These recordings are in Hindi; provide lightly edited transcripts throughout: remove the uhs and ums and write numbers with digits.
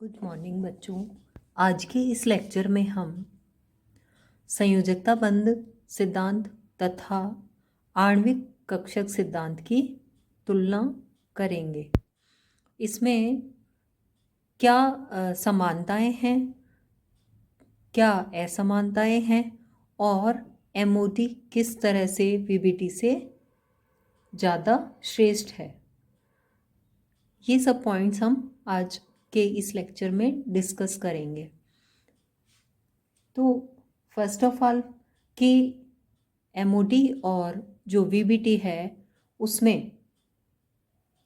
गुड मॉर्निंग बच्चों। आज के इस लेक्चर में हम संयोजकता बंध सिद्धांत तथा आणविक कक्षक सिद्धांत की तुलना करेंगे। इसमें क्या समानताएं हैं, क्या असमानताएं हैं और एमओटी किस तरह से वीबीटी से ज़्यादा श्रेष्ठ है, ये सब पॉइंट्स हम आज के इस लेक्चर में डिस्कस करेंगे। तो फर्स्ट ऑफ ऑल कि एमओडी और जो वीबीटी है उसमें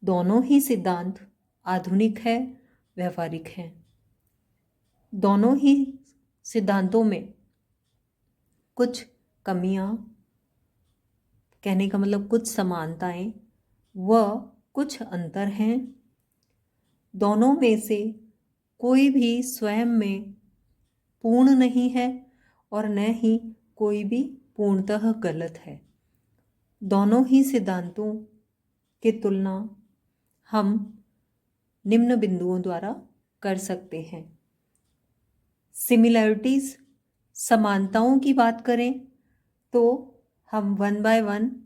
दोनों ही सिद्धांत आधुनिक है, व्यवहारिक हैं। दोनों ही सिद्धांतों में कुछ कमियां, कहने का मतलब कुछ समानताएं व कुछ अंतर हैं। दोनों में से कोई भी स्वयं में पूर्ण नहीं है और न ही कोई भी पूर्णतः गलत है। दोनों ही सिद्धांतों की तुलना हम निम्न बिंदुओं द्वारा कर सकते हैं। सिमिलैरिटीज, समानताओं की बात करें तो हम वन बाय वन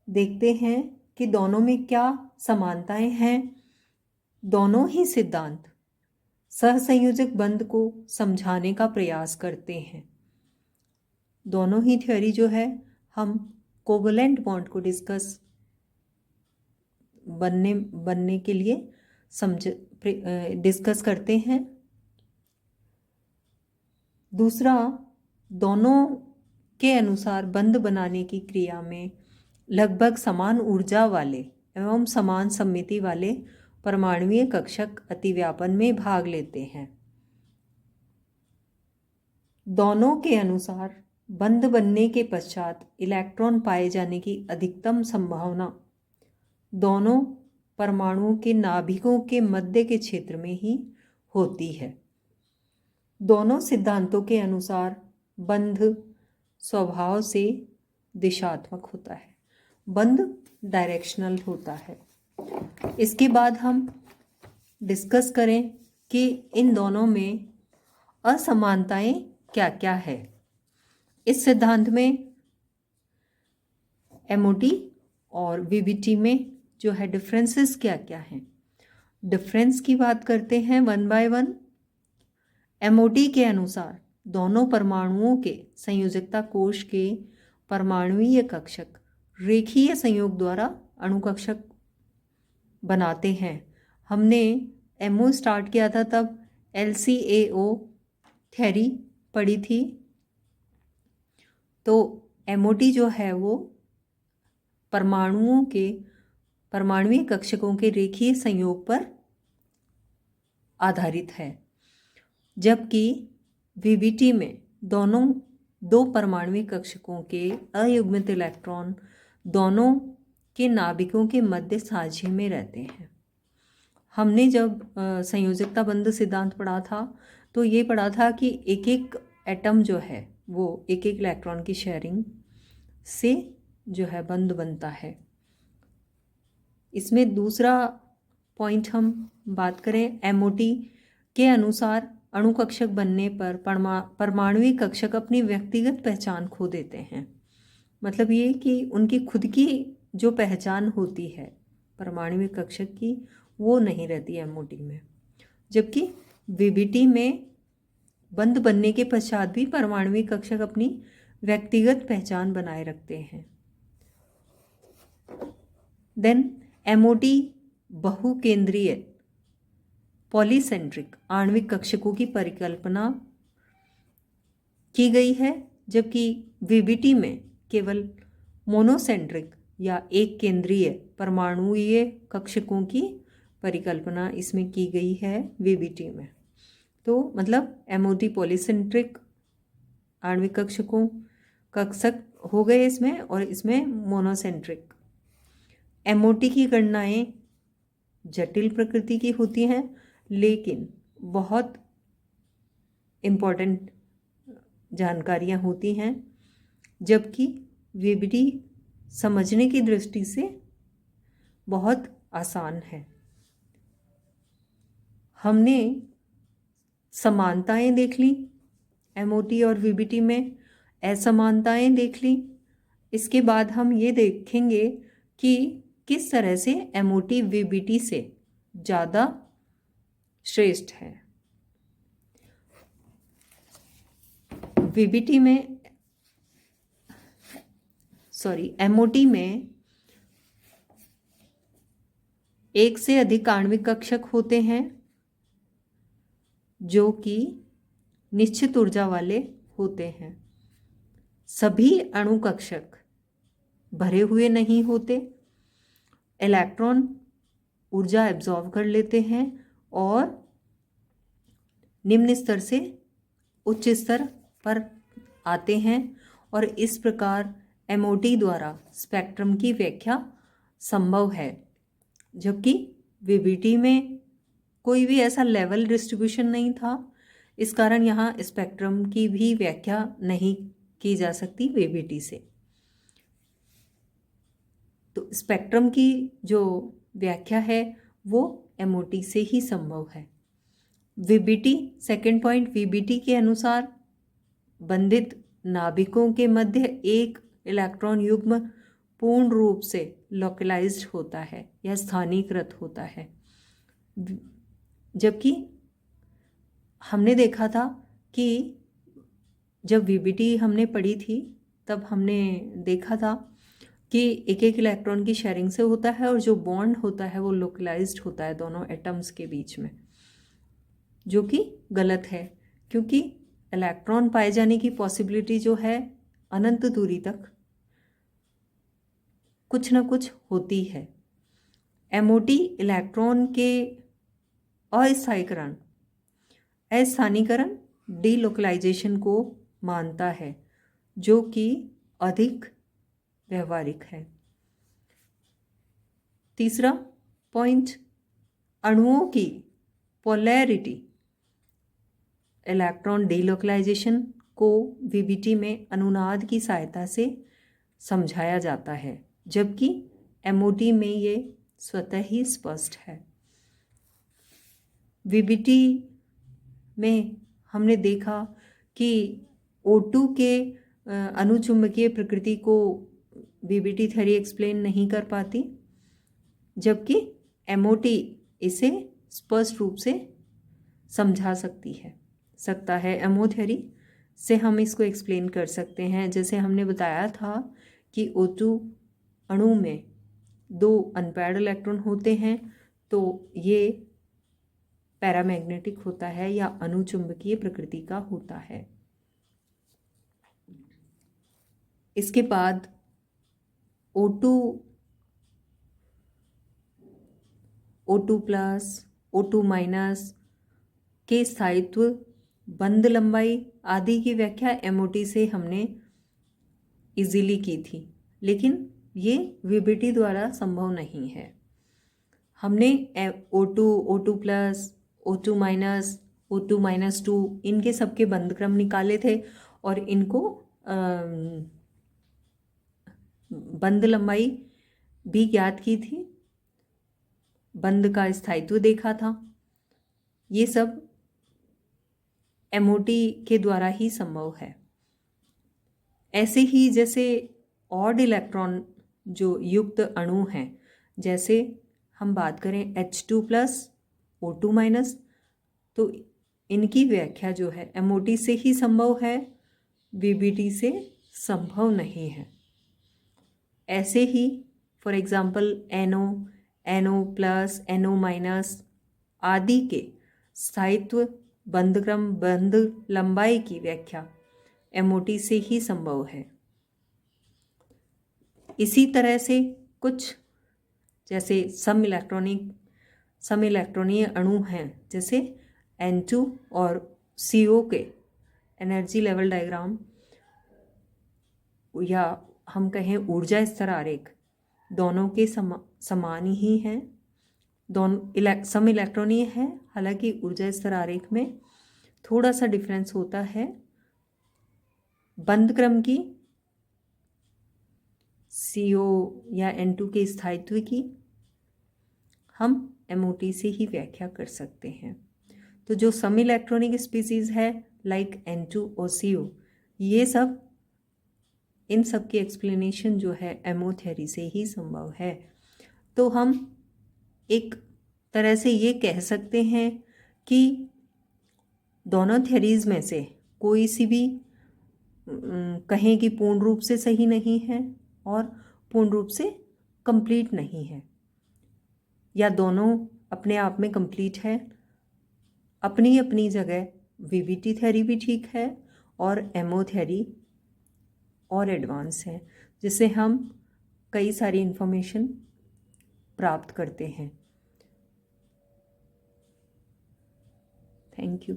देखते हैं कि दोनों में क्या समानताएं हैं। दोनों ही सिद्धांत सहसंयोजक बंध को समझाने का प्रयास करते हैं। दोनों ही थ्योरी जो है हम कोवलेंट बॉन्ड को बनने के लिए डिस्कस करते हैं। दूसरा, दोनों के अनुसार बंध बनाने की क्रिया में लगभग समान ऊर्जा वाले एवं समान सममिति वाले परमाणुीय कक्षक अतिव्यापन में भाग लेते हैं। दोनों के अनुसार बंध बनने के पश्चात इलेक्ट्रॉन पाए जाने की अधिकतम संभावना दोनों परमाणुओं के नाभिकों के मध्य के क्षेत्र में ही होती है। दोनों सिद्धांतों के अनुसार बंध स्वभाव से दिशात्मक होता है, बंध डायरेक्शनल होता है। इसके बाद हम डिस्कस करें कि इन दोनों में असमानताएं क्या क्या है। इस सिद्धांत में एमओटी और वीबीटी में जो है डिफरेंसेस क्या क्या हैं। डिफरेंस की बात करते हैं वन बाय वन। एमओटी के अनुसार दोनों परमाणुओं के संयोजकता कोश के परमाणुीय कक्षक रेखीय संयोग द्वारा अणुकक्षक बनाते हैं। हमने एमओ स्टार्ट किया था तब LCAO थ्योरी पढ़ी थी। तो एमओटी जो है वो परमाणुओं के परमाणुीय कक्षकों के रेखीय संयोग पर आधारित है, जबकि वीबीटी में दो परमाणुीय कक्षकों के अयुग्मित इलेक्ट्रॉन दोनों के नाभिकों के मध्य साझे में रहते हैं। हमने जब संयोजकता बंध सिद्धांत पढ़ा था तो ये पढ़ा था कि एक एक एटम जो है वो एक एक इलेक्ट्रॉन की शेयरिंग से जो है बंध बनता है। इसमें दूसरा पॉइंट हम बात करें, एमओटी के अनुसार अणुकक्षक बनने पर परमाणुीय कक्षक अपनी व्यक्तिगत पहचान खो देते हैं। मतलब ये कि उनकी खुद की जो पहचान होती है परमाणुीय कक्षक की वो नहीं रहती एमओटी में, जबकि वीबीटी में बंध बनने के पश्चात भी परमाणुीय कक्षक अपनी व्यक्तिगत पहचान बनाए रखते हैं। देन एमओटी बहुकेंद्रीय पॉलीसेंट्रिक आणविक कक्षकों की परिकल्पना की गई है, जबकि वीबीटी में केवल मोनोसेंट्रिक या एक केंद्रीय परमाणुीय कक्षकों की परिकल्पना इसमें की गई है वीबीटी में। तो मतलब एमओटी पॉलीसेंट्रिक आणविक कक्षक हो गए इसमें, और इसमें मोनोसेंट्रिक। एमओटी की गणनाएं जटिल प्रकृति की होती हैं लेकिन बहुत इम्पॉर्टेंट जानकारियां होती हैं, जबकि वीबीटी समझने की दृष्टि से बहुत आसान है। हमने समानताएं देख ली MOT और VBT में, असमानताएं देख ली। इसके बाद हम ये देखेंगे कि किस तरह से MOT VBT से ज़्यादा श्रेष्ठ है। VBT में MOT में एक से अधिक आणविक कक्षक होते हैं जो कि निश्चित ऊर्जा वाले होते हैं। सभी अणु कक्षक भरे हुए नहीं होते। इलेक्ट्रॉन ऊर्जा एब्जॉर्ब कर लेते हैं और निम्न स्तर से उच्च स्तर पर आते हैं, और इस प्रकार MOT द्वारा स्पेक्ट्रम की व्याख्या संभव है, जबकि VBT में कोई भी ऐसा लेवल डिस्ट्रीब्यूशन नहीं था। इस कारण यहाँ स्पेक्ट्रम की भी व्याख्या नहीं की जा सकती VBT से। तो स्पेक्ट्रम की जो व्याख्या है वो MOT से ही संभव है। VBT, सेकेंड पॉइंट, VBT के अनुसार बंधित नाभिकों के मध्य एक इलेक्ट्रॉन युग्म पूर्ण रूप से लोकलाइज्ड होता है या स्थानीयकृत होता है, जबकि हमने देखा था कि जब VBT हमने पढ़ी थी तब हमने देखा था कि एक एक इलेक्ट्रॉन की शेयरिंग से होता है और जो बॉन्ड होता है वो लोकलाइज्ड होता है दोनों एटम्स के बीच में, जो कि गलत है, क्योंकि इलेक्ट्रॉन पाए जाने की पॉसिबिलिटी जो है अनंत दूरी तक कुछ ना कुछ होती है। MOT इलेक्ट्रॉन के अस्थानीकरण डीलोकलाइजेशन को मानता है, जो कि अधिक व्यवहारिक है। तीसरा पॉइंट, अणुओं की पोलैरिटी इलेक्ट्रॉन डीलोकलाइजेशन को VBT में अनुनाद की सहायता से समझाया जाता है, जबकि MOT में ये स्वतः ही स्पष्ट है। VBT में हमने देखा कि O2 के अनुचुंबकीय प्रकृति को VBT थ्योरी एक्सप्लेन नहीं कर पाती, जबकि MOT इसे स्पष्ट रूप से समझा सकता है। MO थ्योरी से हम इसको एक्सप्लेन कर सकते हैं। जैसे हमने बताया था कि O2 अणु में 2 अनपेयर्ड इलेक्ट्रॉन होते हैं, तो ये पैरामैग्नेटिक होता है या अनुचुंबकीय प्रकृति का होता है। इसके बाद O2 प्लस O2 माइनस के स्थायित्व, बंध लंबाई आदि की व्याख्या MOT से हमने इजीली की थी, लेकिन ये VBT द्वारा संभव नहीं है। हमने O2 plus O2 minus O2 minus 2 इनके सबके बंध क्रम निकाले थे और इनको बंध लंबाई भी ज्ञात की थी, बंध का स्थायित्व देखा था। ये सब MOT के द्वारा ही संभव है। ऐसे ही जैसे ऑड इलेक्ट्रॉन जो युक्त अणु हैं, जैसे हम बात करें H2 प्लस O2 माइनस, तो इनकी व्याख्या जो है MOT से ही संभव है, VBT से संभव नहीं है। ऐसे ही for example NO plus NO minus आदि के स्थायित्व, बंध क्रम, बंध लंबाई की व्याख्या MOT से ही संभव है। इसी तरह से कुछ जैसे सम इलेक्ट्रॉनीय अणु हैं, जैसे N2 और CO के एनर्जी लेवल डायग्राम या हम कहें ऊर्जा स्तर आरेख, दोनों के समान ही हैं। दोनों सम इलेक्ट्रॉनीय है, हालांकि ऊर्जा स्तर आरेख में थोड़ा सा डिफरेंस होता है। बंध क्रम की, CO या N2 के स्थायित्व की हम MOT से ही व्याख्या कर सकते हैं। तो जो सम इलेक्ट्रॉनिक स्पीसीज़ है लाइक N2 और CO, ये सब, इन सब की एक्सप्लेनेशन जो है एमओ थ्योरी से ही संभव है। तो हम एक तरह से ये कह सकते हैं कि दोनों थ्योरीज में से कोई सी भी कहें कि पूर्ण रूप से सही नहीं है और पूर्ण रूप से कंप्लीट नहीं है, या दोनों अपने आप में कंप्लीट है। अपनी अपनी जगह वीवीटी थ्योरी भी ठीक है और एमओ थ्योरी और एडवांस है, जिससे हम कई सारी इन्फॉर्मेशन प्राप्त करते हैं। Thank you.